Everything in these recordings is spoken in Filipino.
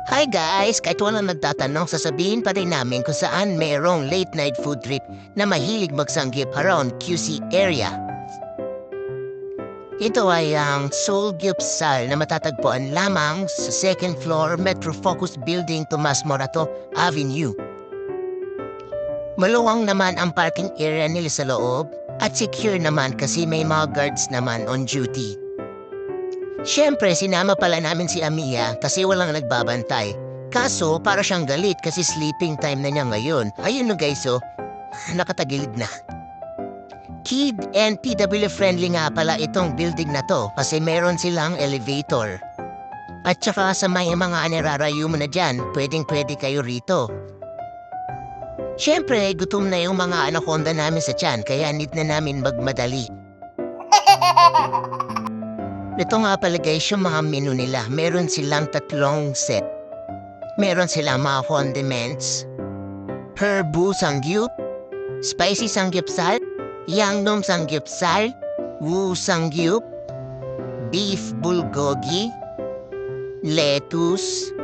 Hi guys! Kahit walang nagtatanong, sasabihin pa rin namin kung saan mayroong late night food trip na mahilig magsanggip around QC area. Ito ay ang Seoul Gyupsal na matatagpuan lamang sa second floor Metro Focus Building Tomas Morato Avenue. Maluwang naman ang parking area nila sa loob at secure naman kasi may mga guards naman on duty. Siyempre, sinama pala namin si Amia kasi walang nagbabantay. Kaso, para siyang galit kasi sleeping time na niya ngayon. Ayun no guys, nakatagilid na. Kid and PW friendly nga pala itong building na to kasi meron silang elevator. At saka sa may mga anirarayo mo na dyan, pwedeng-pwede kayo rito. Siyempre, gutom na yung mga anaconda namin sa tiyan kaya need na namin magmadali. Ito nga pala guys yung mga menu nila. Meron silang tatlong set. Meron silang mga condiments. Herbu sangyup, spicy sangyupsal, yangnom sangyupsal, wu sangyup, beef bulgogi, lettuce,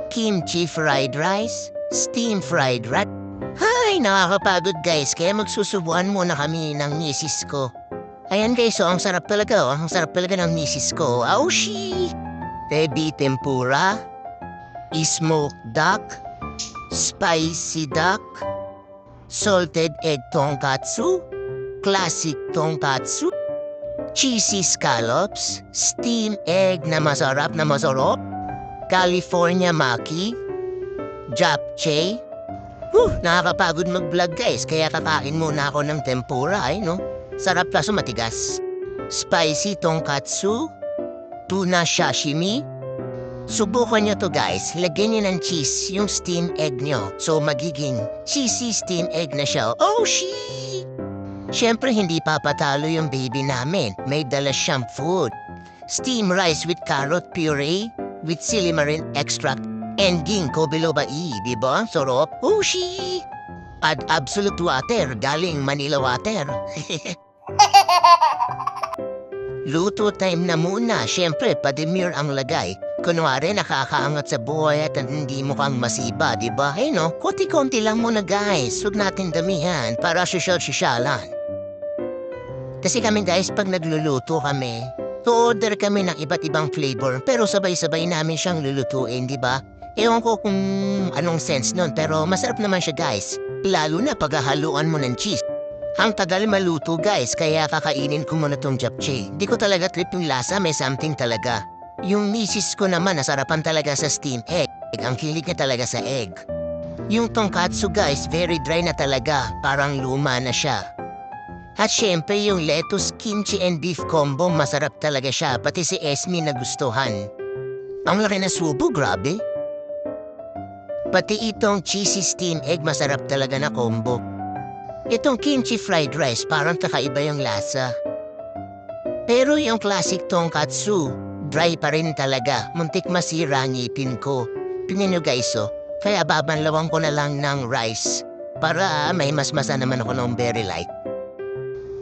kimchi fried rice, steam fried rice. Ay, nakakapagod guys, kaya magsusubuan muna kami ng misis ko. Ayan guys, ang sarap talaga, ang sarap talaga ng misis ko. Aoshi! Ebi tempura, smoked duck, spicy duck, salted egg tonkatsu, classic tonkatsu, cheesy scallops, steam egg na masarap, California maki, japchae. Nakakapagod mag-vlog guys, kaya kakain muna ako ng tempura, no? Sarap kaso matigas. Spicy tonkatsu, tuna sashimi. Subukan nyo to guys, lagyan nyo ng cheese yung steam egg nyo. So magiging cheesy steam egg na siya. Oh shit! Siyempre hindi papatalo yung baby namin. May dala siyang food. Steam rice with carrot puree, with silymarin extract, and ginkgo biloba diba? Sarap. Oh shit! Add absolute water, galing Manila Water. Luto time na muna. Siyempre, pa-demure ang lagay. Kunwari, nakakaangat sa buhay at hindi mukhang masiba, diba? Hey no, konti-konti lang muna guys. Huwag natin damihan para sosyal-sosyalan. Kasi kami guys, pag nagluluto kami, to-order kami ng iba't ibang flavor, pero sabay-sabay namin siyang lulutuin, diba? Ewan ko kung anong sense nun, pero masarap naman siya guys. Lalo na paghahaluan mo ng cheese. Ang tagal maluto guys, kaya kakainin ko muna tong japchae. Di ko talaga trip yung lasa, may something talaga. Yung misis ko naman nasarapan talaga sa steam egg. Ang kilig niya talaga sa egg. Yung tonkatsu guys, very dry na talaga. Parang luma na siya. At syempre yung lettuce, kimchi and beef combo, masarap talaga siya. Pati si Esme nagustuhan. Ang laki na subo, grabe. Pati itong cheesy steam egg, masarap talaga na combo. Itong kimchi fried rice, parang kakaiba yung lasa. Pero yung classic tonkatsu, dry pa rin talaga. Muntik masira ang ngipin ko. Tingnan nyo guys, kaya babanlawan ko na lang ng rice. Para may masmasa naman ako ng very light.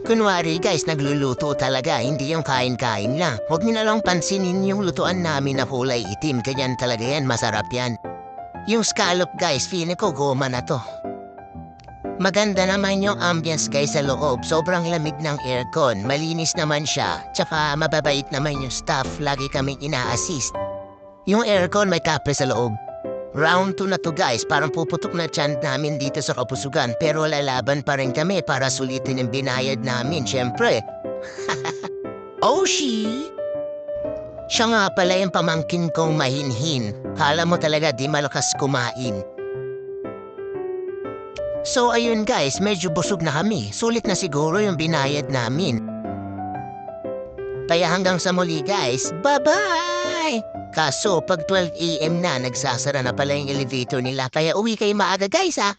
Kunwari guys, nagluluto talaga, hindi yung kain-kain lang. Huwag nyo na lang pansinin yung lutuan namin na kulay itim. Ganyan talaga yan, masarap yan. Yung scallop guys, feeling ko goma na to. Maganda naman yung ambience guys sa loob. Sobrang lamig ng aircon. Malinis naman siya. Tsaka mababait naman yung staff. Lagi kaming ina-assist. Yung aircon may kape sa loob. Round 2 na to guys. Parang puputok na tiyan namin dito sa Kapusugan. Pero lalaban pa rin kami para sulitin yung binayad namin. Siyempre. Oh shit! Siya nga pala yung pamangkin kong mahinhin. Kala mo talaga di malakas kumain. So ayun guys, medyo busog na kami. Sulit na siguro yung binayad namin. Kaya hanggang sa muli guys, bye-bye! Kaso pag 12 AM na, nagsasara na pala yung elevator nila. Kaya uwi kayo maaga guys ha.